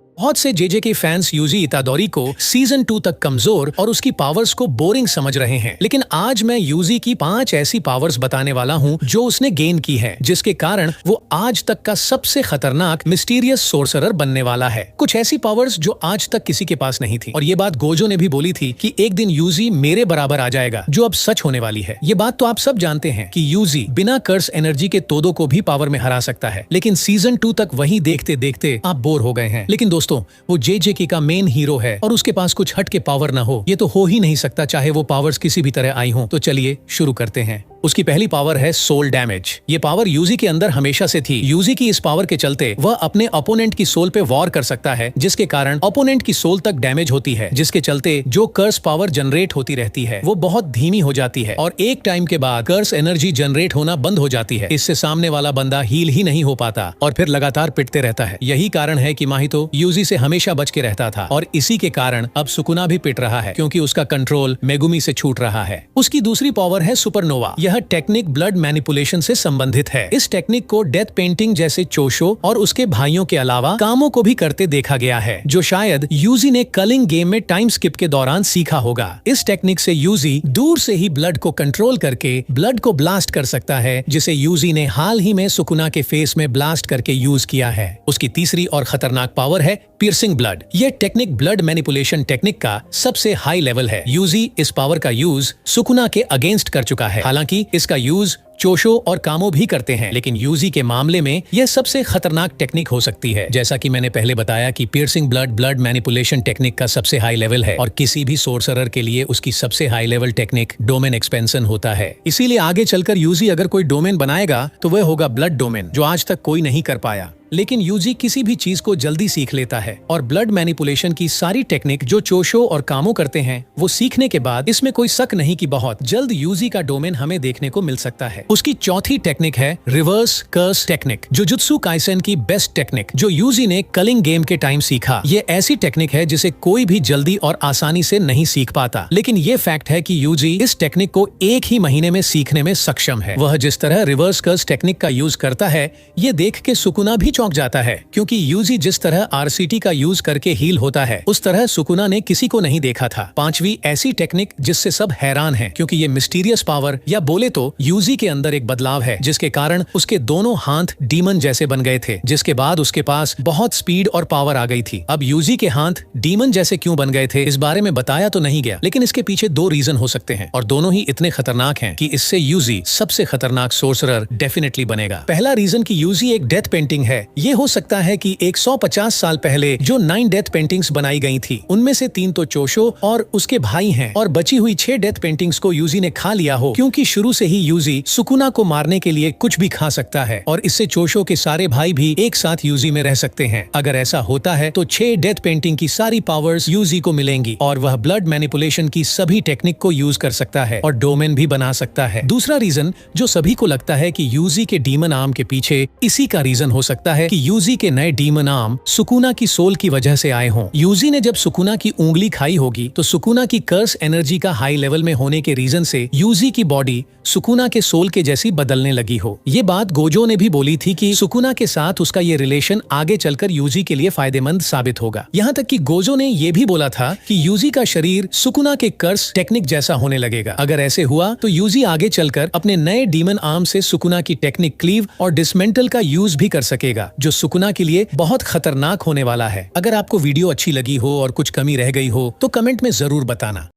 बहुत से जेजे के फैंस यूजी इतादोरी को सीजन 2 तक कमजोर और उसकी पावर्स को बोरिंग समझ रहे हैं, लेकिन आज मैं यूजी की 5 ऐसी पावर्स बताने वाला हूं जो उसने गेन की है, जिसके कारण वो आज तक का सबसे खतरनाक मिस्टीरियस सोर्सरर बनने वाला है। कुछ ऐसी पावर्स जो आज तक किसी के पास नहीं थी, और ये बात गोजो ने भी बोली थी कि एक दिन यूजी मेरे बराबर आ जाएगा, जो अब सच होने वाली है। ये बात तो आप सब जानते हैं कि यूजी बिना कर्स एनर्जी के तोदो को भी पावर में हरा सकता है, लेकिन सीजन 2 तक वही देखते देखते आप बोर हो गए हैं। लेकिन दोस्तों, वो जेजेके का मेन हीरो है और उसके पास कुछ हट के पावर ना हो, ये तो हो ही नहीं सकता, चाहे वो पावर्स किसी भी तरह आई हो। तो चलिए शुरू करते हैं। उसकी पहली पावर है सोल डैमेज। ये पावर यूजी के अंदर हमेशा से थी। यूजी की इस पावर के चलते वह अपने ओपोनेंट की सोल पे वॉर कर सकता है, जिसके कारण ओपोनेंट की सोल तक डैमेज होती है, जिसके चलते जो कर्स पावर जनरेट होती रहती है वो बहुत धीमी हो जाती है और एक टाइम के बाद कर्स एनर्जी जनरेट होना बंद हो जाती है। इससे सामने वाला बंदा हील ही नहीं हो पाता और फिर लगातार पिटते रहता है। यही कारण है कि माहितो यूजी से हमेशा बच के रहता था, और इसी के कारण अब सुकुना भी पिट रहा है, क्योंकि उसका कंट्रोल मेगुमी से छूट रहा है। उसकी दूसरी पावर है सुपरनोवा। यह टेक्निक ब्लड मैनिपुलेशन से संबंधित है। इस टेक्निक को डेथ पेंटिंग जैसे चोशो और उसके भाइयों के अलावा कामों को भी करते देखा गया है, जो शायद यूजी ने कलिंग गेम में टाइम स्किप के दौरान सीखा होगा। इस टेक्निक से यूजी दूर से ही ब्लड को कंट्रोल करके ब्लड को ब्लास्ट कर सकता है, जिसे यूजी ने हाल ही में सुकुना के फेस में ब्लास्ट करके यूज किया है। उसकी तीसरी और खतरनाक पावर है पियर्सिंग ब्लड। यह टेक्निक ब्लड मैनिपुलेशन टेक्निक का सबसे हाई लेवल है। यूजी इस पावर का यूज सुकुना के अगेंस्ट कर चुका है। हालांकि इसका यूज चोशो और कामो भी करते हैं, लेकिन यूजी के मामले में यह सबसे खतरनाक टेक्निक हो सकती है। जैसा कि मैंने पहले बताया कि पियर्सिंग ब्लड मैनिपुलेशन टेक्निक का सबसे हाई लेवल है, और किसी भी सोर्सरर के लिए उसकी सबसे high level technique domain expansion होता है। इसीलिए आगे चलकर यूजी अगर कोई डोमेन बनाएगा तो वह होगा ब्लड डोमेन, जो आज तक कोई नहीं कर पाया। लेकिन यूजी किसी भी चीज को जल्दी सीख लेता है, और ब्लड मैनिपुलेशन की सारी टेक्निक जो चोशो और कामो करते हैं वो सीखने के बाद इसमें कोई शक नहीं कि बहुत जल्द यूजी का डोमेन हमें देखने को मिल सकता है। उसकी चौथी टेक्निक है reverse curse technique, jujutsu Kaisen की बेस्ट टेक्निक, जो यूजी ने कलिंग गेम के टाइम सीखा। ये ऐसी टेक्निक है जिसे कोई भी जल्दी और आसानी से नहीं सीख पाता, लेकिन ये फैक्ट है कि यूजी इस टेक्निक को एक ही महीने में सीखने में सक्षम है। वह जिस तरह रिवर्स कर्स टेक्निक का यूज करता है, ये देख के सुकुना भी चौंक जाता है, क्योंकि यूजी जिस तरह आरसीटी का यूज करके हील होता है, उस तरह सुकुना ने किसी को नहीं देखा था। पांचवी ऐसी टेक्निक जिससे सब हैरान हैं, क्योंकि ये मिस्टीरियस पावर, या बोले तो यूजी के अंदर एक बदलाव है, जिसके कारण उसके दोनों हाथ डीमन जैसे बन गए थे, जिसके बाद उसके पास बहुत स्पीड और पावर आ गई थी। अब यूजी के हाथ डीमन जैसे क्यों बन गए थे, इस बारे में बताया तो नहीं गया, लेकिन इसके पीछे दो रीजन हो सकते हैं, और दोनों ही इतने खतरनाक हैं कि इससे यूजी सबसे खतरनाक सोर्सरर डेफिनेटली बनेगा। पहला रीजन कि यूजी एक डेथ पेंटिंग है। ये हो सकता है कि 150 साल पहले जो 9 डेथ पेंटिंग्स बनाई गई थी, उनमें से 3 तो चोशो और उसके भाई हैं, और बची हुई 6 डेथ पेंटिंग्स को यूजी ने खा लिया हो, क्योंकि शुरू से ही यूजी सुकुना को मारने के लिए कुछ भी खा सकता है, और इससे चोशो के सारे भाई भी एक साथ यूजी में रह सकते हैं। अगर ऐसा होता है तो 6 डेथ पेंटिंग की सारी पावर्स यूजी को मिलेंगी, और वह ब्लड मैनिपुलेशन की सभी टेक्निक को यूज कर सकता है और डोमेन भी बना सकता है। दूसरा रीजन जो सभी को लगता है कि यूजी के डीमन आर्म के पीछे इसी का रीजन हो सकता है कि यूजी के नए डीमन आर्म सुकुना की सोल की वजह से आए हों। यूजी ने जब सुकुना की उंगली खाई होगी तो सुकुना की कर्स एनर्जी का हाई लेवल में होने के रीजन से यूजी की बॉडी सुकुना के सोल के जैसी बदलने लगी हो। ये बात गोजो ने भी बोली थी कि सुकुना के साथ उसका ये रिलेशन आगे चलकर यूजी के लिए फायदेमंद साबित होगा। यहाँ तक कि गोजो ने ये भी बोला था कि यूजी का शरीर सुकुना के कर्स टेक्निक जैसा होने लगेगा। अगर ऐसे हुआ तो यूजी आगे चलकर अपने नए डीमन आर्म से सुकुना की टेक्निक क्लीव और डिसमेंटल का यूज भी कर सकेगा, जो सुकुना के लिए बहुत खतरनाक होने वाला है। अगर आपको वीडियो अच्छी लगी हो और कुछ कमी रह गई हो तो कमेंट में जरूर बताना।